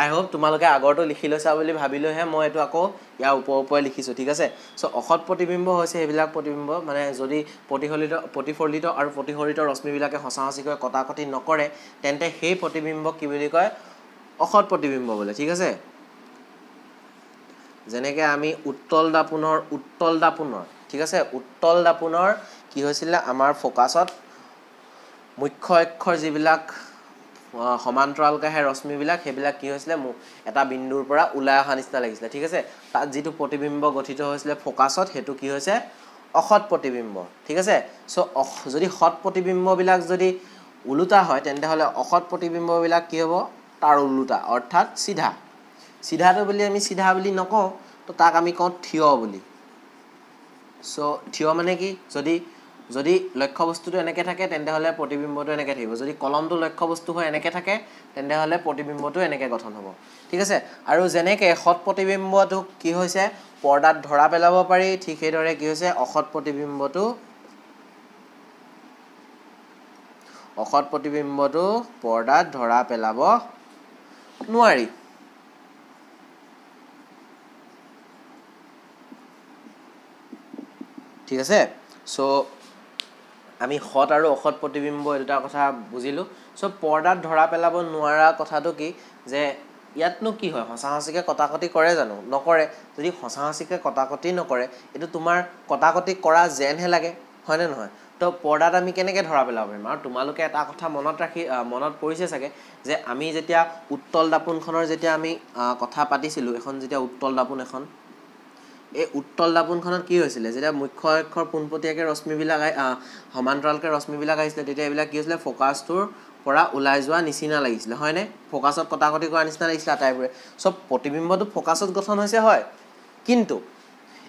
আই হোপ তোমালোকে আগৰটো লিখি লৈছা বুলি ভাবিলৈহে মই এটো আকৌ ইয়াৰ ওপৰে লিখিছো ঠিক আছে সো অসৎ প্ৰতিবিম্ব হৈছে এইবিলাক প্ৰতিবিম্ব মানে যদি প্ৰতিফলিত আৰু প্ৰতিসৰিত ৰশ্মিবিলাকে হসাহসিকৈ কটাকটি নকৰে তেন্তে সেই প্ৰতিবিম্বক কি বুলি কয় অসৎ প্ৰতিবিম্ব বোলে ঠিক আছে যেনেকৈ আমি উত্তল দাপোনৰ ঠিক আছে উত্তল দাপোনৰ কি হৈছিল আমাৰ ফোকাসত মুখ্য অক্ষৰ যিবিলাক সমান্তৰালকৈ আহে ৰশ্মিবিলাক সেইবিলাক কি হৈছিল এটা বিন্দুৰ পৰা ওলাই অহা নিচিনা লাগিছিল ঠিক আছে তাত যিটো প্ৰতিবিম্ব গঠিত হৈছিল ফোকাসত হেতু কি হৈছে অসৎ প্ৰতিবিম্ব ঠিক আছে সো যদি সৎ প্ৰতিবিম্ববিলাক যদি উলুটা হয় তেন্তে হলে অসৎ প্ৰতিবিম্ববিলাক কি হ'ব তাৰ উলুটা অৰ্থাৎ সিধাটো বুলি আমি সিধা বুলি নকওঁ তো তাক আমি কওঁ থিয় বুলি সো থিয় মানে কি যদি লক্ষ্য বস্তুটো এনেকে থাকে তেন্তে হলে প্ৰতিবিম্বটো এনেকে থাকিব যদি কলমটো লক্ষ্য বস্তু হয় এনেকে থাকে তেন্তে হলে প্ৰতিবিম্বটো এনেকে গঠন হ'ব ঠিক আছে আৰু যেনেকে সৎ প্ৰতিবিম্বটো কি হৈছে পৰ্দাত ধৰা পেলাব পাৰি ঠিক সেইদৰে কি হৈছে অসৎ প্ৰতিবিম্বটো পৰ্দাত ধৰা পেলাব নোৱাৰি ঠিক আছে সো আমি সৎ আৰু অসৎ প্ৰতিবিম্ব এটা কথা বুজিলো সো পৰ্দাত ধৰা পেলাব নোৱাৰা কথাটো কি যে ইয়াতনো কি হয় হসাহসিকে কটাকটি কৰে জানো নকৰে যদি হসাহসিকে কটাকটি নকৰে এটো তোমাৰ কটাকটি কৰা যেনহে লাগে হয় নে নহয় তো পৰ্দাত আমি কেনেকৈ ধৰা পেলাব পাৰিম আৰু তোমালোকে এটা কথা মনত পৰিছে চাগে যে আমি যেতিয়া উত্তল দাপোনখনৰ যেতিয়া আমি কথা পাতিছিলো এখন যেতিয়া উত্তল দাপোন এখন এই উত্তল দাপোনখনত কি হৈছিল যেতিয়া মুখ্য অক্ষৰ পোনপটীয়াকৈ ৰশ্মিবিলাক সমান্তৰালকৈ ৰশ্মিবিলাক আহিছিলে তেতিয়া এইবিলাক কি হৈছিলে ফোকাসটোৰ পৰা ওলাই যোৱা নিচিনা লাগিছিলে হয়নে ফোকাসত কটাকটি কৰা নিচিনা লাগিছিলে আটাইবোৰে সব প্ৰতিবিম্বটো ফোকাসত গঠন হৈছে হয় কিন্তু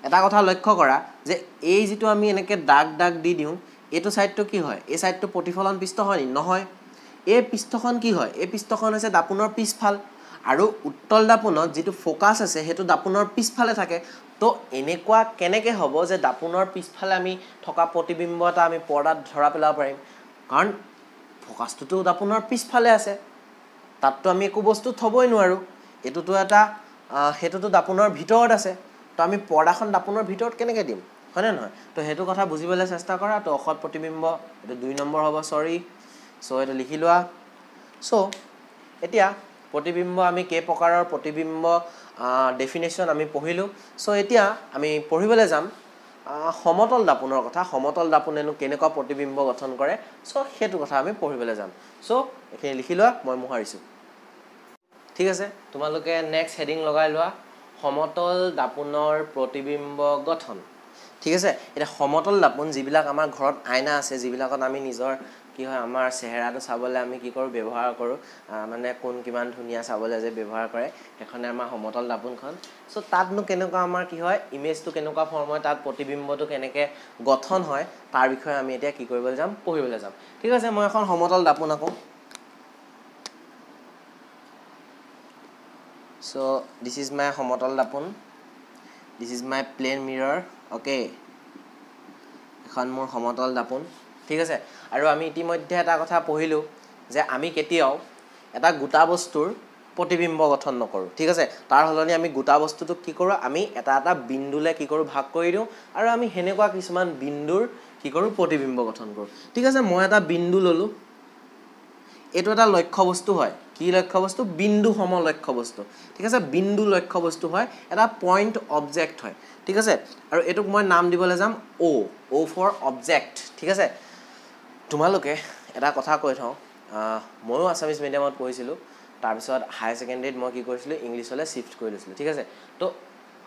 এটা কথা লক্ষ্য কৰা যে এই যিটো আমি এনেকৈ দাগ দি দিওঁ এইটো সাইডটো কি হয় এই সাইডটো প্ৰতিফলন পৃষ্ঠ হয় নহয় এই পৃষ্ঠখন কি হয় এই পৃষ্ঠখন হৈছে দাপোনৰ পিছফাল আৰু উত্তল দাপোনত যিটো ফোকাস আছে হেতু দাপোনৰ পিছফালে থাকে তো এনেকুৱা কেনেকৈ হ'ব যে দাপোনৰ পিছফালে আমি থকা প্ৰতিবিম্ব এটা আমি পৰ্দাত ধৰা পেলাব পাৰিম কাৰণ ফোকাসটো দাপোনৰ পিছফালে আছে তাততো আমি একো বস্তু থবই নোৱাৰো এটোটো এটা হেতুটো দাপোনৰ ভিতৰত আছে তো আমি পৰ্দাখন দাপোনৰ ভিতৰত কেনেকৈ দিম হয় না নহয় তো হেতু কথা বুজিবলৈ চেষ্টা কৰা তো অসৎ প্ৰতিবিম্ব এটো 2 নম্বৰ হ'ব সৰি সো এটো লিখি লোৱা সো এতিয়া প্ৰতিবিম্ব আমি কেই প্ৰকাৰৰ প্ৰতিবিম্ব ডেফিনেশ্যন আমি পঢ়িলো সো এতিয়া আমি পঢ়িবলৈ যাম সমতল দাপোনৰ কথা সমতল দাপোনেনো কেনেকুৱা প্ৰতিবিম্ব গঠন কৰে সো হেতু কথা আমি পঢ়িবলৈ যাম সো এখিনি লিখি লোৱা মই মুহাৰিছো ঠিক আছে তোমালোকে নেক্সট হেডিং লগাই লোৱা সমতল দাপোনৰ প্ৰতিবিম্ব গঠন ঠিক আছে এটা সমতল দাপোন যিবিলাক আমাৰ ঘৰত আইনা আছে যিবিলাকত আমি নিজৰ কি হয় আমাৰ চেহাৰাটো চাবলৈ আমি কি কৰোঁ ব্যৱহাৰ কৰোঁ মানে কোন কিমান ধুনীয়া চাবলৈ যে ব্যৱহাৰ কৰে এখনে আমাৰ সমতল দাপোনখন সো তাতনো কেনেকুৱা আমাৰ কি হয় ইমেজটো কেনেকুৱা ফৰ্ম হয় তাত প্ৰতিবিম্বটো কেনেকৈ গঠন হয় তাৰ বিষয়ে আমি এতিয়া কি কৰিবলৈ যাম পঢ়িবলৈ যাম ঠিক আছে মই এখন সমতল দাপোন আঁকো so this is my সমতল দাপোন this is my plane mirror okay এখন মোৰ সমতল দাপোন ঠিক আছে আৰু আমি ইতিমধ্যে এটা কথা পঢ়িলো যে আমি কেতিয়াও এটা গোটা বস্তুৰ প্ৰতিবিম্ব গঠন নকৰো ঠিক আছে তাৰ হলনি আমি গোটা বস্তুটো কি কৰো আমি এটা এটা বিন্দুলে কি কৰো ভাগ কৰি দিও আৰু আমি হেনেকুৱা কিছুমান বিন্দুৰ কি কৰো প্ৰতিবিম্ব গঠন কৰো ঠিক আছে মই এটা বিন্দু ললো এটো এটা লক্ষ্য বস্তু হয় কি লক্ষ্য বস্তু বিন্দু সম লক্ষ্য বস্তু ঠিক আছে বিন্দু লক্ষ্য বস্তু হয় এটা পয়েন্ট অবজেক্ট হয় ঠিক আছে আৰু এটোক মই নাম দিবলৈ যাম o ফৰ অবজেক্ট ঠিক আছে তোমালোকে এটা কথা কৈ থওঁ ময়ো আসামিজ মিডিয়ামত পঢ়িছিলো তাৰ পিছত হাই সেকেন্ডাৰীত মই কি কৰিছিলো ইংলিছলৈ শিফট কৰি লৈছিলো ঠিক আছে তো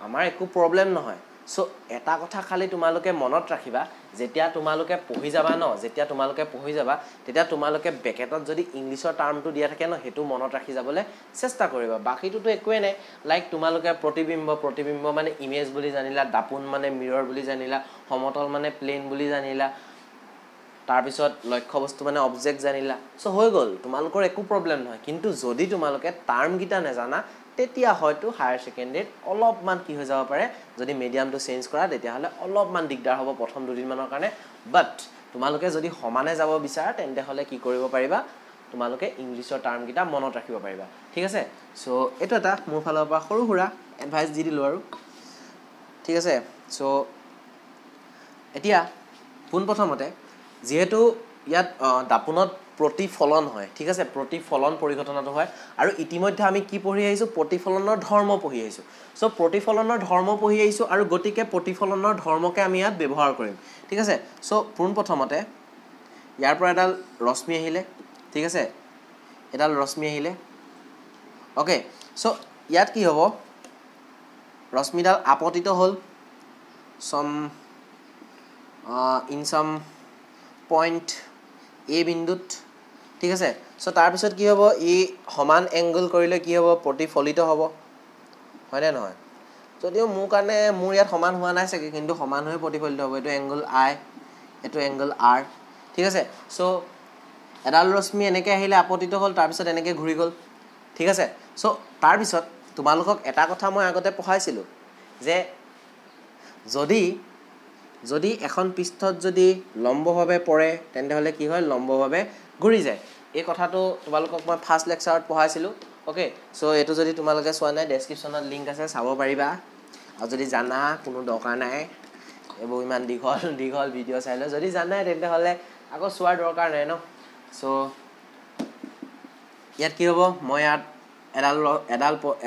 আমাৰ একো প্ৰবলেম নহয় সো এটা কথা খালি তোমালোকে মনত ৰাখিবা যেতিয়া তোমালোকে পঢ়ি যাবা ন যেতিয়া তোমালোকে পঢ়ি যাবা তেতিয়া তোমালোকে ব্ৰেকেটত যদি ইংলিছৰ টাৰ্মটো দিয়া থাকে ন হেতু মনত ৰাখি যাবলৈ চেষ্টা কৰিবা বাকিটোতো একোৱে নাই লাইক তোমালোকে প্ৰতিবিম্ব মানে ইমেজ বুলি জানিলা দাপোন মানে মিৰৰ বুলি জানিলা সমতল মানে প্লেন বুলি জানিলা তাৰ পিছত লক্ষ্য বস্তু মানে অবজেক্ট জানিলা সো হৈ গল তোমালোকৰ একো প্ৰবলেম নহয় কিন্তু যদি তোমালোকে টাৰ্ম গিটা নেজানা তেতিয়া হয়তো হায়াৰ সেকেন্ডাৰীত অলপমান কি হৈ যাব পাৰে যদি মিডিয়ামটো চেঞ্জ কৰা তেতিয়া হলে অলপমান দিগদাৰ হ'ব প্ৰথম দুদিন মানৰ কাৰণে বাট তোমালোকে যদি সমানে যাব বিচাৰা তেন্তে হলে কি কৰিব পাৰিবা তোমালোকে ইংলিছৰ টাৰ্ম গিটা মনত ৰাখিব পাৰিবা ঠিক আছে সো এটো এটা মোৰ ফালৰ পৰা সৰু হুৰা এডভাইস দি দিলো আৰু ঠিক আছে সো এতিয়া পোন প্ৰথমতে যেহেতু ইয়াত দাপোনত প্ৰতিফলন হয় ঠিক আছে প্ৰতিফলন পৰিঘটনাটো হয় আৰু ইতিমধ্যে আমি কি পঢ়ি আহিছো প্ৰতিফলনৰ ধৰ্ম পঢ়ি আহিছো সো প্ৰতিফলনৰ ধৰ্ম পঢ়ি আহিছো আৰু গতিকে প্ৰতিফলনৰ ধৰ্মকে আমি ইয়াত ব্যৱহাৰ কৰিম ঠিক আছে সো পোন প্ৰথমতে ইয়াৰ পৰা এডাল ৰশ্মি আহিলে ঠিক আছে এডাল ৰশ্মি আহিলে ওকে সো ইয়াত কি হ'ব ৰশ্মিডাল আপতিত হল in some point a বিন্দুত ঠিক আছে সো তাৰ পিছত কি হ'ব ই সমান এংগল কৰিলে কি হ'ব প্ৰতিফলিত হ'ব হয়নে নহয় যদিও মোৰ কাৰণে মোৰ ইয়াত সমান হোৱা নাই চাগে কিন্তু সমান হৈ প্ৰতিফলিত হ'ব এটো এংগল i এটো এংগল r ঠিক আছে সো এডাল ৰশ্মি এনেকৈ আহিলে আপতিত হ'ল তাৰ পিছত এনেকৈ ঘূৰি গ'ল ঠিক আছে সো তাৰ পিছত তোমালোকক এটা কথা মই আগতে পঢ়াইছিলো যে যদি এখন পৃষ্ঠত যদি লম্বভাৱে পৰে তেন্তে হলে কি হয় লম্বভাৱে ঘূৰি যায় এই কথাটো তোমালোকক মই ফাৰ্স্ট লেকচাৰত পঢ়াইছিলো ওকে সো এটো যদি তোমালোকে চোৱা নাই ডেসক্ৰিপচনত লিংক আছে চাব পাৰিবা আৰু যদি জানা কোনো দৰকাৰ নাই এবোৰ ইমান দীঘল ভিডিও চাইলে যদি জানা তেন্তে হলে আকৌ চোৱাৰ দৰকাৰ নাই ন সো ইয়াত কি হ'ব মই ইয়াত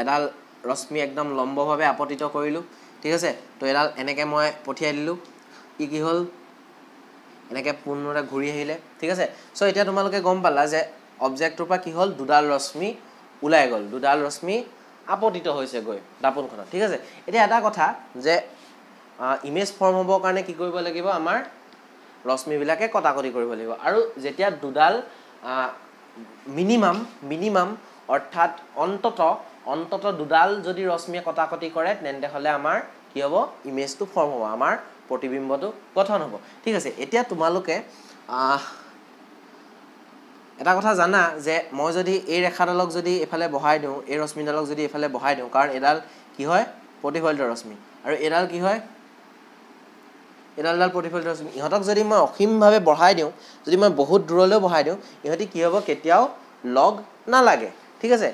এডাল ৰশ্মি একদম লম্বভাৱে আপতিত কৰিলো ঠিক আছে তো এডাল এনেকে মই পঠিয়াই দিলো কি হল এনেকে পুনৰে ঘূৰি আহিলে ঠিক আছে সো এতিয়া তোমালোকে গম পালা যে অবজেক্টৰ পৰা কি হল দুডাল ৰশ্মি উলাই গল দুডাল ৰশ্মি আপতিত হৈছে গৈ দাপোনখনত ঠিক আছে এতিয়া এটা কথা যে ইমেজ ফৰ্ম হ'বৰ কাৰণে কি কৰিব লাগিব আমাৰ ৰশ্মি বিলাকে কটাকটি কৰিব লাগিব আৰু যেতিয়া দুডাল মিনিমাম অৰ্থাৎ অন্তত দুডাল যদি ৰশ্মিয়ে কটাকটি কৰে তেন্তে হলে আমাৰ কি হ'ব ইমেজটো ফৰ্ম হ'ব আমাৰ প্ৰতিবিম্বটো গঠন হ'ব ঠিক আছে এতিয়া তোমালোকে এটা কথা জানা যে মই যদি এই ৰেখাডালক যদি এফালে বহাই দিওঁ এই ৰশ্মিডালক যদি এফালে বহাই দিওঁ কাৰণ এডাল কি হয় প্ৰতিফলিত ৰশ্মি আৰু এডাল কি হয় এডাল প্ৰতিফলিত ৰশ্মি ইহতক যদি মই অসীমভাৱে বঢ়াই দিওঁ যদি মই বহুত দূৰলৈ বঢ়াই দিওঁ ইহতি কি হ'ব কেতিয়াও লগ নালাগে ঠিক আছে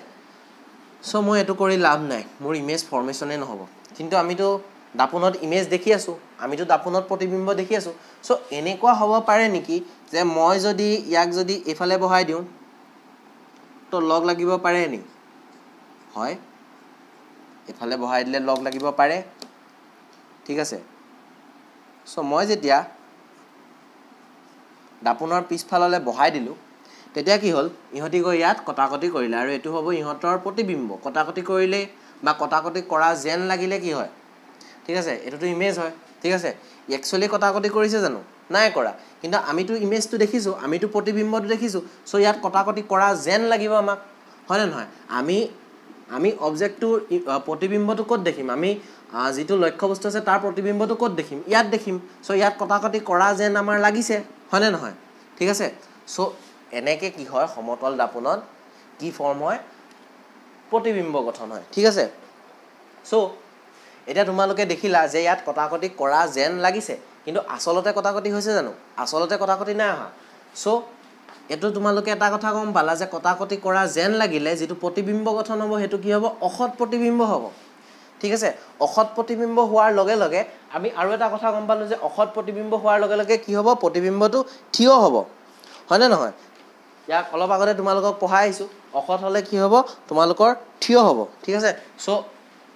সো মই এটো কৰি লাভ নাই মোৰ ইমেজ ফৰ্মেশনে নহব কিন্তু আমিতো দাপোনত ইমেজ দেখি আছো আমিতো দাপোনত প্ৰতিবিম্ব দেখি আছো সো এনেকুৱা হ'ব পাৰে নেকি যে মই যদি ইয়াক যদি এফালে বহাই দিওঁ তো লগ লাগিব পাৰে নি হয় এফালে বহাই দিলে লগ লাগিব পাৰে ঠিক আছে সো মই যেতিয়া দাপোনৰ পিছফাললে বহাই দিলো তেতিয়া কি হল ইহতি গৈ ইয়াত কটাকটি কৰিলে আৰু এটো হ'ব ইহতৰ প্ৰতিবিম্ব কটাকটি কৰিলে বা কটাকটি কৰা যেন লাগিলে কি হয় ঠিক আছে এটোটো ইমেজ হয় ঠিক আছে একচুয়ালি কটাকটি কৰিছে জানো নাই কৰা কিন্তু আমিতো ইমেজটো দেখিছো আমিতো প্ৰতিবিম্বটো দেখিছো সো ইয়াত কটাকটি কৰা যেন লাগিব আমাক হয় না নহয় আমি অবজেক্টটো প্ৰতিবিম্বটো ক'ত দেখিম আমি যেটো লক্ষ্য বস্তু আছে তাৰ প্ৰতিবিম্বটো ক'ত দেখিম ইয়াত দেখিম সো ইয়াত কটাকটি কৰা যেন আমাৰ লাগিছে হয় না নহয় ঠিক আছে সো এনেকে কি হয় সমতল দাপনত কি ফৰ্ম হয় প্ৰতিবিম্ব গঠন হয় ঠিক আছে সো এটা তোমালোকে দেখিলা যে ইয়াত কটাকটি কৰা যেন লাগিছে কিন্তু আসলতে কটাকটি হৈছে জানো আসলতে কটাকটি নাই আহা সো এটো তোমালোকে এটা কথা গম পালা যে কটাকটি কৰা যেন লাগিলে যেটো প্ৰতিবিম্ব গঠন হ'ব হেতু কি হ'ব অসৎ প্ৰতিবিম্ব হ'ব ঠিক আছে অসৎ প্ৰতিবিম্ব হোৱাৰ লগে লগে আমি আৰু এটা কথা গম পালো যে অসৎ প্ৰতিবিম্ব হোৱাৰ লগে লগে কি হ'ব প্ৰতিবিম্বটো থিয় হ'ব হয় না নহয় ইয়াক অলপ আগতে তোমালোকক পঢ়াই আইছো অসৎ হলে কি হ'ব তোমালোকৰ থিয় হ'ব ঠিক আছে সো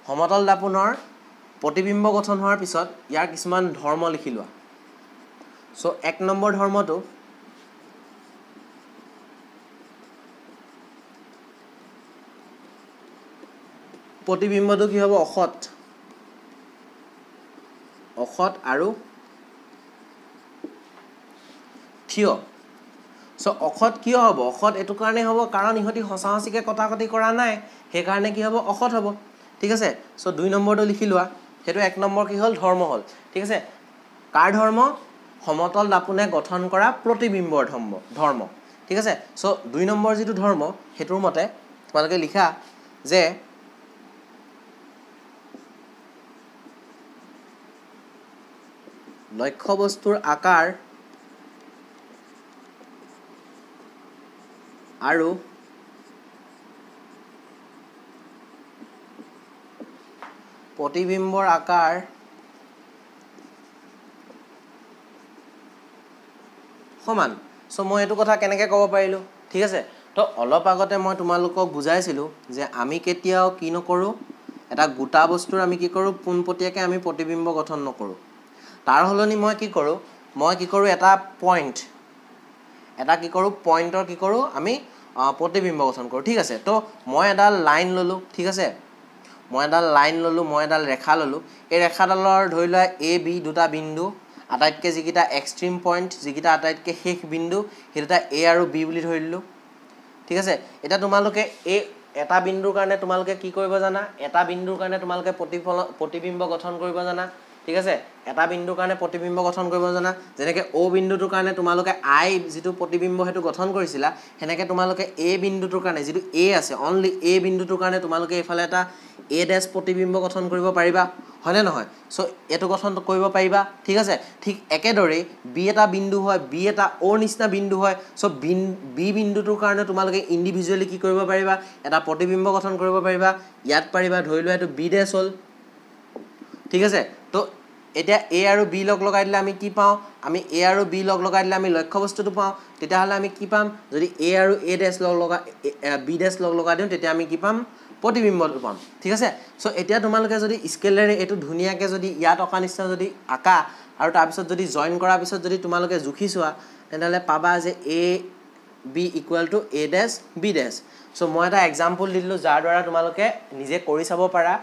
সমতল দাপনৰ প্ৰতিবিম্ব গঠন হোৱাৰ পিছত ইয়াৰ কিছুমান ধৰ্ম লিখি লোৱা সো এক নম্বৰ ধৰ্মটো প্ৰতিবিম্বটো কি হ'ব অসৎ আৰু থিয় সো অসৎ কিয় হ'ব অসৎ এটো কাৰণে হ'ব কাৰণ ইহতি হসাহসিকে কটাকটি কৰা নাই হে কাৰণে কি হ'ব অসৎ হ'ব ঠিক আছে সো 2 নম্বৰটো লিখি লোৱা হেতু 1 নম্বৰ কি হ'ল ধৰ্ম হ'ল ঠিক আছে কাৰ ধৰ্ম সমতল দাপনে গঠন কৰা প্ৰতিবিম্বৰ ধৰ্ম ঠিক আছে সো 2 নম্বৰ যেটো ধৰ্ম হেতুৰ মতে তোমালোকে লিখা যে লক্ষ্য বস্তুৰ আকাৰ আৰু প্ৰতিবিম্বৰ আকাৰ সমান সো মই এটো কথা কেনেকৈ ক'ব পাৰিলো ঠিক আছে তো অলপ আগতে মই তোমালোকক বুজাইছিলো যে আমি কেতিয়াও কি নকৰো এটা গোটা বস্তুৰ আমি কি কৰো পোনপটীয়াকৈ আমি প্ৰতিবিম্ব গঠন নকৰো তাৰ হলনি মই কি কৰো এটা পইণ্ট এটা কি কৰো পইণ্টৰ কি কৰো আমি প্ৰতিবিম্ব গঠন কৰো ঠিক আছে তো মই এডাল লাইন ললো ঠিক আছে মই এডাল লাইন ললো মই এডাল ৰেখা ললো এই ৰেখাডালৰ ধৰি লোৱা এ বি দুটা বিন্দু আটাইতকে যিকিটা এক্সট্ৰিম পইণ্ট যিকিটা আটাইতকে শেষ বিন্দু হেতুটা এ আৰু বি বুলি ধৰিলো ঠিক আছে এটা তোমালোকে এই এটা বিন্দুৰ কাৰণে তোমালোকে কি কৰিব জানা এটা বিন্দুৰ কাৰণে তোমালোকে প্ৰতিবিম্ব গঠন কৰিব জানা ঠিক আছে এটা বিন্দুৰ কাৰণে প্ৰতিবিম্ব গঠন কৰিব জানা যেনেকৈ ও বিন্দুটোৰ কাৰণে তোমালোকে আই যেটো প্ৰতিবিম্ব হেতু গঠন কৰিছিলা হেনেকে তোমালোকে এ বিন্দুটোৰ কাৰণে যেটো এ আছে অনলি এ বিন্দুটোৰ কাৰণে তোমালোকে এফালে এটা এ ড্যাশ প্ৰতিবিম্ব গঠন কৰিব পাৰিবা হয়নে নহয় সো এটো গঠন কৰিব পাৰিবা ঠিক আছে ঠিক একেদৰে বি এটা বিন্দু হয় বি এটা ও নিচিনা বিন্দু হয় সো বি বিন্দুটোৰ কাৰণে তোমালোকে ইন্ডিভিজুৱেলি কি কৰিব পাৰিবা এটা প্ৰতিবিম্ব গঠন কৰিব পাৰিবা ইয়াত পাৰিবা ধৰি লোৱা এটো বি ড্যাশ হল ঠিক আছে তো এতিয়া এ আৰু বি লগ লগাই দিলে আমি কি পাও আমি এ আৰু বি লগ লগাই দিলে আমি লক্ষ্য বস্তুটো পাও তেতিয়া হলে আমি কি পাম যদি এ আৰু এ ড্যাশ লগ লগা বি ড্যাশ লগ লগাই দিও তেতিয়া আমি কি পাম প্ৰতিবিম্বটো পাম ঠিক আছে সো এতিয়া তোমালোকে যদি স্কেলাৰে এটো ধুনিয়াকে যদি ইয়াত অকা নিচিনা যদি আকা আৰু তাৰ পিছত যদি জয়েন কৰাৰ পিছত যদি তোমালোকে জুখি চোৱা তেনহলে পাবা যে A B equal to A dash B dash so মই এটা এক্সাম্পল দিলো যাৰ দ্বাৰা তোমালোকে নিজে কৰি চাব পাৰা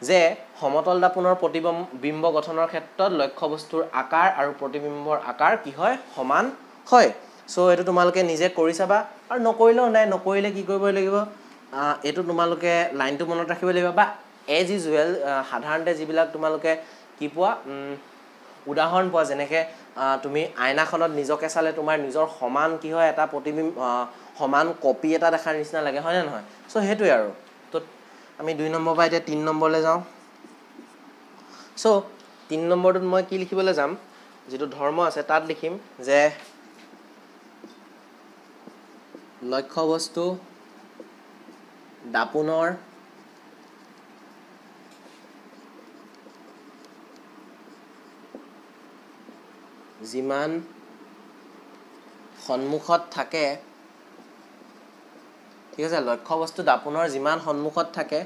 যে সমতল দাপনৰ প্ৰতিবিম্ব গঠনৰ ক্ষেত্ৰত লক্ষ্য বস্তুৰ আকাৰ আৰু প্ৰতিবিম্বৰ আকাৰ কি হয় সমান হয় সো এটো তোমালোকে নিজে কৰি চাবা আৰু নকৰিলেও নাই নকৰিলে কি কৰিব লাগিব এটো তোমালোকে লাইনটো মনত ৰাখিব লাগিব বা এজ ইউজুৱেল সাধাৰণতে যিবিলাক তোমালোকে কি পোৱা উদাহৰণ পোৱা যেনেকৈ তুমি আইনাখনত নিজকে চালে তোমাৰ নিজৰ সমান কি হয় এটা প্ৰতিবিম্ব সমান কপি এটা দেখাৰ নিচিনা লাগে হয় না নহয় সো হেতুই আৰু তো আমি 2 নম্বৰ পৰা এতিয়া 3 নম্বৰলৈ যাওঁ সো 3 নম্বৰটোত মই কি লিখিবলৈ যাম যেটো ধৰ্ম আছে তাত লিখিম যে লক্ষ্য বস্তু দাপনৰ যিমান সন্মুখত থাকে ঠিক আছে লক্ষ্য বস্তু দাপনৰ যিমান সন্মুখত থাকে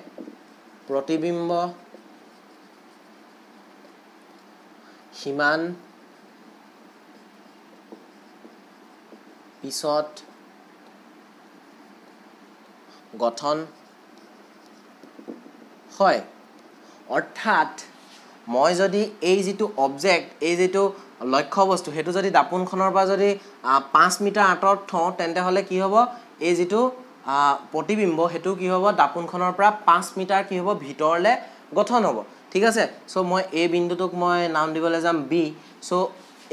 প্ৰতিবিম্ব সিমান পিছত গঠন হয় অৰ্থাৎ মই যদি এই যেটো অবজেক্ট এই যেটো লক্ষ্য বস্তু হেতু যদি দাপোনখনৰ পৰা যদি 5 মিটাৰ আঁতৰত থওঁ তেন্তে হলে কি হ'ব এই যেটো প্ৰতিবিম্ব হেতু কি হ'ব দাপোনখনৰ পৰা 5 মিটাৰ কি হ'ব ভিতৰলে গঠন হ'ব ঠিক আছে সো মই এই বিন্দুটোক মই নাম দিবলৈ যাম বি সো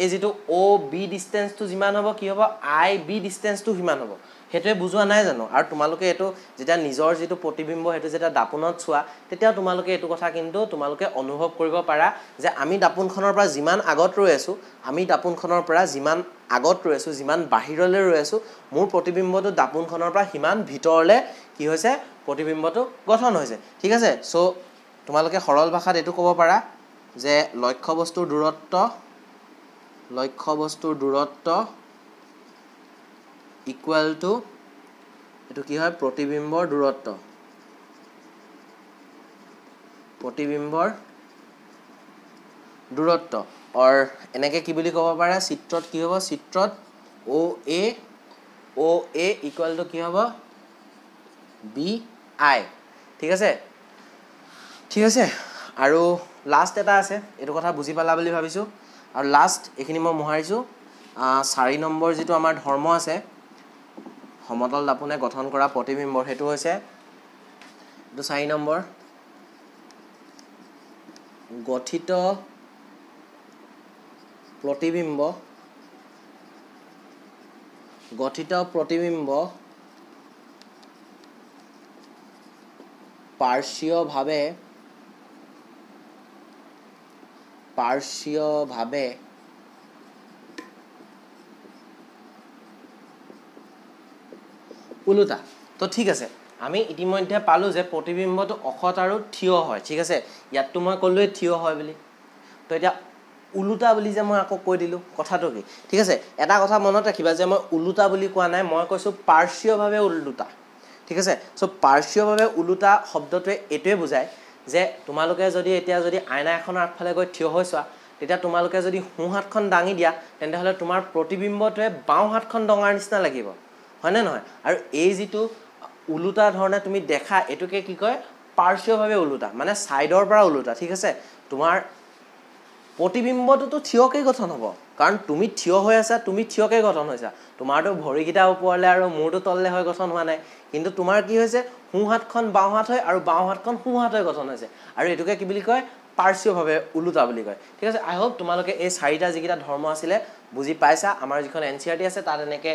এই যেটো ও বি ডিসটেন্সটো যিমান হ'ব কি হ'ব আই বি ডিসটেন্সটো কিমান হ'ব হেতুৱে বুজোৱা নাই জানো আৰু তোমালোকে এটো যেটা নিজৰ যেটো প্ৰতিবিম্ব হেতু যেটা দাপোনত চোৱা তেতিয়া তোমালোকে এটো কথা কিন্তু তোমালোকে অনুভৱ কৰিব পাৰা যে আমি দাপোনখনৰ পৰা যিমান আগত ৰৈ আছো আমি দাপোনখনৰ পৰা যিমান আগত ৰৈ আছো যিমান বাহিৰলৈ ৰৈ আছো মোৰ প্ৰতিবিম্বটো দাপোনখনৰ পৰা হিমান ভিতৰলে কি হৈছে প্ৰতিবিম্বটো গঠন হৈছে ঠিক আছে সো তোমালোকে সৰল ভাষাত এটো ক'ব পাৰা যে লক্ষ্য বস্তুৰ দূৰত্ব ইকুয়াল টু এটো কি হয় প্ৰতিবিম্বৰ দূৰত্ব और এনেকে কি বুলি ক'ব পাৰা চিত্ৰত কি হ'ব চিত্ৰত ও এ ইকুয়াল টু কি হ'ব বি আই ঠিক আছে আৰু লাষ্ট এটা আছে এটো কথা বুজি পালা বুলি ভাবিছো আৰু লাষ্ট এখিনি মই মোহাৰিছো 4 নম্বৰ যেটো আমাৰ ধৰ্ম আছে সমতল দাপোনে গঠন কৰা প্ৰতিবিম্বৰ হেতু হৈছে এটো 4 নম্বৰ গঠিত প্ৰতিবিম্ব পাৰ্শ্বীয়ভাৱে উলুটা তো ঠিক আছে আমি ইতিমধ্যে পালো যে প্ৰতিবিম্বটো অখত আৰু থিয় হয় ঠিক আছে ইয়াতটো মই কলোৱে থিয় হয় বুলি তো এটা উলুটা বুলি যে মই আকৌ কৈ দিলো কথাটো কি ঠিক আছে এটা কথা মনত ৰাখিবা যে মই উলুটা বুলি কোৱা নাই মই কৈছো পাৰ্শ্বীয়ভাৱে উলুটা ঠিক আছে সো পাৰ্শ্বীয়ভাৱে উলুটা শব্দটোৱে এটোৱে বুজায় যে তোমালোকে যদি এতিয়া যদি আইনা এখনৰ আগফালে গৈ থিয় হৈছা তেতিয়া তোমালোকে যদি হু হাতখন দাঙি দিয়া তেন্তে হলে তোমাৰ প্ৰতিবিম্বটোৱে বাও হাতখন ডঙাৰ নিচিনা লাগিব হয় না নহয় আৰু এই যেটো উলুটা ধৰণে তুমি দেখা এটোকে কি কয় পাৰ্শ্বীয়ভাৱে উলুটা মানে সাইডৰ পৰা উলুটা ঠিক আছে তোমাৰ প্ৰতিবিম্বটো থিয়কে গঠন হ'ব কাৰণ তুমি থিয় হৈ আছা তুমি থিয়কে গঠন হৈছা তোমাৰটো ভৰিকিটা ওপৰলে আৰু মূৰটো তললে হৈ গঠন হোৱা নাই কিন্তু তোমাৰ কি হৈছে হু হাতখন বাও হাত হৈ আৰু বাও হাতখন হু হাত হৈ গঠন হৈছে আৰু এটোকে কি বুলি কয় পাৰ্শ্বীয়ভাৱে উলুটা বুলি কয় ঠিক আছে আই হোপ তোমালোকে এই চাৰিটা যিকিটা ধৰ্ম আছিলে বুজি পাইছা আমাৰ যিখন এনচিআৰটি আছে তাত এনেকে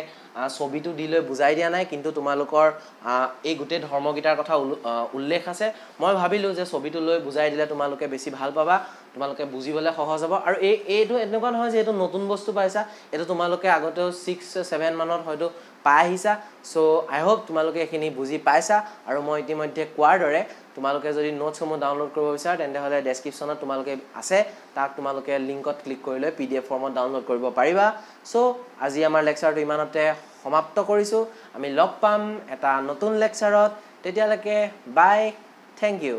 ছবিটো দি লৈ বুজাই দিয়া নাই কিন্তু তোমালোকৰ এই গুটে ধৰ্মগীতাৰ কথা উল্লেখ আছে মই ভাবিলো যে ছবিটো লৈ বুজাই দিলে তোমালোকে বেছি ভাল পাবা তোমালোকে বুজিবলৈ সহজ হ'ব আৰু এইটো এনেকুৱা নহয় যে এটো নতুন বস্তু পাইছা এটো তোমালোকে আগতেও 6 7 মানত হয়তো পাই আহিছা সো আই হোপ তোমালোকে এখিনি বুজি পাইছা আৰু মই ইতিমধ্যে কোৱাৰ দৰে তোমালোকে যদি নোটসমূহ ডাউনলোড কৰিব বিচাৰা তেন্তে হলে ডেসক্ৰিপচনত তোমালোকে আছে তাক তোমালোকে লিংকত ক্লিক কৰি লৈ পিডিএফ ফৰ্মত ডাউনলোড কৰিব পাৰিবা সো আজি আমাৰ লেকচাৰটো ইমানতে সমাপ্ত কৰিছো আমি লগ পাম এটা নতুন লেকচাৰত তেতিয়ালৈকে বাই থ্যাংক ইউ